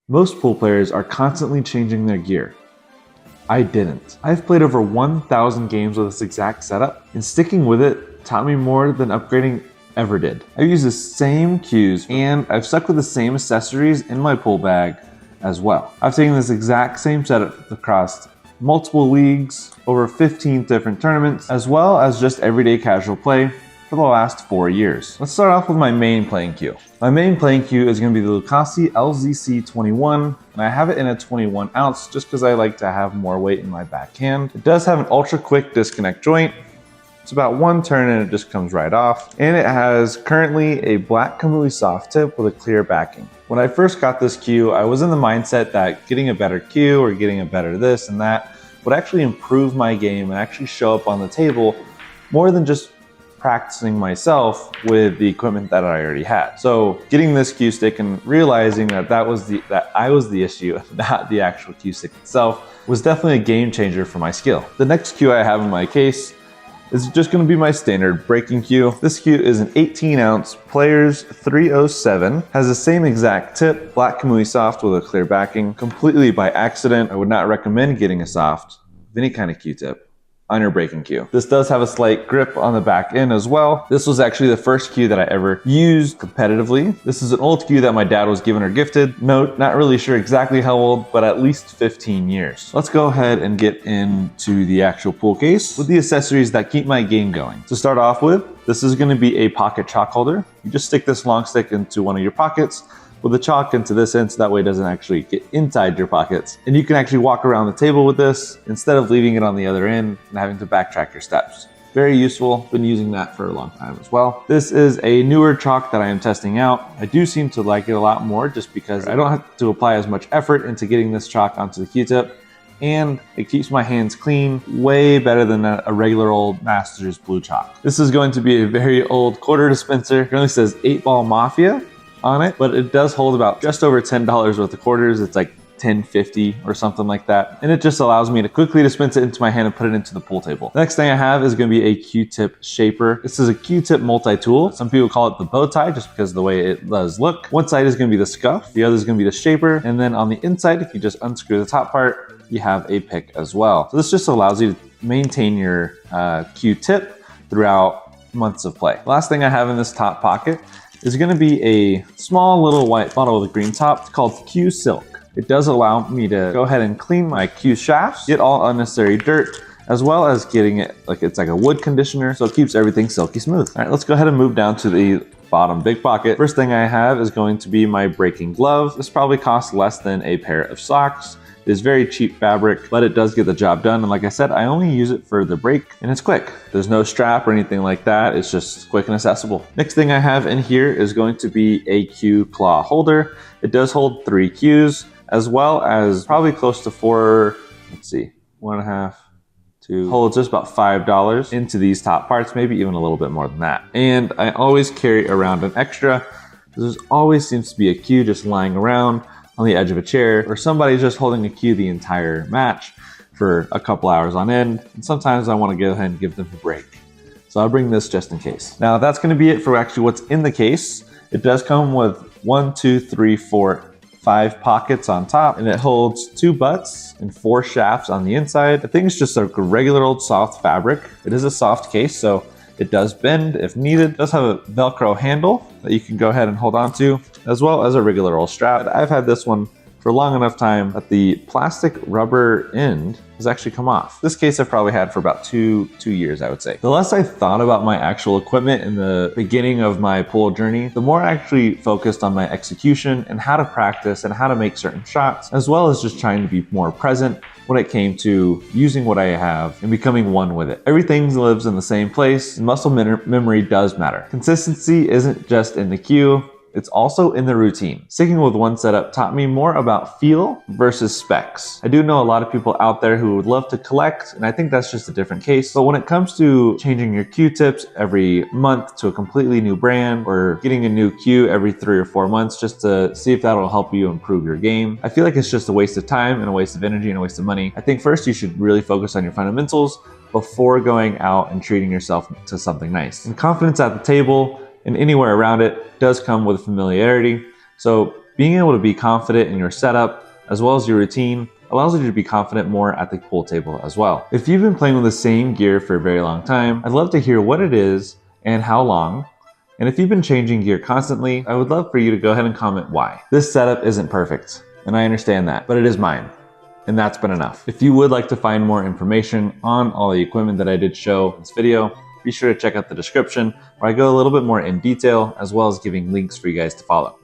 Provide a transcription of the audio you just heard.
Most pool players are constantly changing their gear. I didn't. I've played over 1,000 games with this exact setup, and sticking with it taught me more than upgrading ever did. I've used the same cues, and I've stuck with the same accessories in my pool bag as well. I've taken this exact same setup across multiple leagues, over 15 different tournaments, as well as just everyday casual play for the last 4 years. Let's start off with my main playing cue. My main playing cue is going to be the Lucasi LZC21, and I have it in a 21 ounce just because I like to have more weight in my backhand. It does have an ultra quick disconnect joint. It's about one turn and it just comes right off. And it has currently a black Kamui soft tip with a clear backing. When I first got this cue, I was in the mindset that getting a better cue or getting a better this and that would actually improve my game and actually show up on the table more than just practicing myself with the equipment that I already had. So getting this cue stick and realizing that I was the issue, not the actual cue stick itself, was definitely a game changer for my skill. The next cue I have in my case is just going to be my standard breaking cue. This cue is an 18 ounce Players 307, has the same exact tip, black Kamui soft with a clear backing, completely by accident. I would not recommend getting a soft of any kind of cue tip on your breaking cue. This does have a slight grip on the back end as well. This was actually the first cue that I ever used competitively. This is an old cue that my dad was given or gifted. Note, not really sure exactly how old, but at least 15 years. Let's go ahead and get into the actual pool case with the accessories that keep my game going. To start off with, this is going to be a pocket chalk holder. You just stick this long stick into one of your pockets with the chalk into this end so that way it doesn't actually get inside your pockets. And you can actually walk around the table with this instead of leaving it on the other end and having to backtrack your steps. Very useful, been using that for a long time as well. This is a newer chalk that I am testing out. I do seem to like it a lot more just because I don't have to apply as much effort into getting this chalk onto the Q-tip, and it keeps my hands clean way better than a regular old Masters blue chalk. This is going to be a very old quarter dispenser. It currently says 8-Ball Mafia on it, but it does hold about just over $10 worth of quarters. It's like $10.50 or something like that. And it just allows me to quickly dispense it into my hand and put it into the pool table. The next thing I have is going to be a Q-tip shaper. This is a Q-tip multi-tool. Some people call it the bow tie just because of the way it does look. One side is going to be the scuff, the other is going to be the shaper. And then on the inside, if you just unscrew the top part, you have a pick as well. So this just allows you to maintain your Q-tip throughout months of play. Last thing I have in this top pocket is going to be a small little white bottle with a green top. It's called Q Silk. It does allow me to go ahead and clean my Q shafts, get all unnecessary dirt, as well as getting it like it's like a wood conditioner, so it keeps everything silky smooth. All right, let's go ahead and move down to the bottom big pocket. First thing I have is going to be my breaking glove. This probably costs less than a pair of socks. It is very cheap fabric, but it does get the job done. And like I said, I only use it for the break and it's quick. There's no strap or anything like that. It's just quick and accessible. Next thing I have in here is going to be a Q claw holder. It does hold 3 Qs as well as probably close to 4, let's see, 1.5, 2, holds just about $5 into these top parts, maybe even a little bit more than that. And I always carry around an extra. There always seems to be a Q just lying around on the edge of a chair, or somebody's just holding a cue the entire match for a couple hours on end. And sometimes I want to go ahead and give them a break. So I'll bring this just in case. Now that's going to be it for actually what's in the case. It does come with 1, 2, 3, 4, 5 pockets on top, and it holds 2 butts and 4 shafts on the inside. I think it's just a regular old soft fabric. It is a soft case, so it does bend if needed. It does have a Velcro handle that you can go ahead and hold on to, as well as a regular old strap. I've had this one for long enough time that the plastic rubber end has actually come off. This case I've probably had for about two years, I would say. The less I thought about my actual equipment in the beginning of my pool journey, the more I actually focused on my execution and how to practice and how to make certain shots, as well as just trying to be more present when it came to using what I have and becoming one with it. Everything lives in the same place, and muscle memory does matter. Consistency isn't just in the cue, it's also in the routine. Sticking with one setup taught me more about feel versus specs. I do know a lot of people out there who would love to collect, and I think that's just a different case. But when it comes to changing your Q-tips every month to a completely new brand, or getting a new Q every 3 or 4 months just to see if that'll help you improve your game, I feel like it's just a waste of time and a waste of energy and a waste of money. I think first you should really focus on your fundamentals before going out and treating yourself to something nice. And confidence at the table and anywhere around it does come with familiarity. So Being able to be confident in your setup as well as your routine allows you to be confident more at the pool table as well. If you've been playing with the same gear for a very long time, I'd love to hear what it is and how long. And if you've been changing gear constantly, I would love for you to go ahead and comment why. This setup isn't perfect, and I understand that, but it is mine. And that's been enough. If you would like to find more information on all the equipment that I did show in this video, be sure to check out the description where I go a little bit more in detail as well as giving links for you guys to follow.